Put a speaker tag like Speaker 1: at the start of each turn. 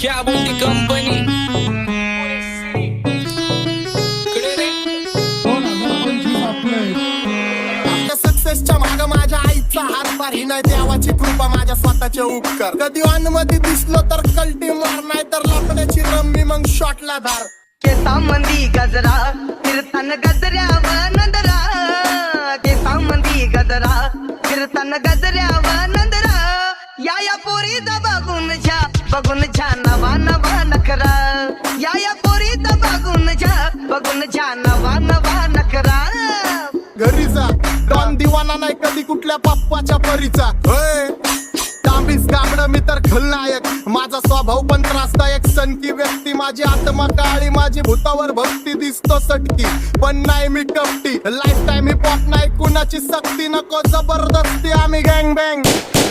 Speaker 1: क्या बोलती कंपनी
Speaker 2: सक्सेसच्या माग माझ्या आईचा हातभार ही नाही देवाची कृपा माझ्या स्वतःचे उपकार कधी मध्ये दिसलो तर कल्टी मार नाही तर लाकड्याची रम्मी मग शॉटला धार
Speaker 3: केसांमंदी गजरा फिरतान गजऱ्यावर नंदरा केसांमंदी गजरा फिरतान गजऱ्यावर नंदरा या पोरीचा बघून छा नवा नवा नखरा या पोरीचा बघून छा नवा नवा नखरा
Speaker 2: घरी जा डॉन दिवाना नाही कधी कुठल्या पप्पाच्या परीचा तांबीस गाबड मी तर खलनायक माझा स्वभाव पण त्रासदायक सनकी व्यक्ती माझी आत्मा काळी माझी भूतावर भक्ती दिसतो सटकी पण नाही मी कपटी लाईफ टाइम ही पॉप नाही कुणाची सक्ती नको जबरदस्ती आम्ही गँग बँग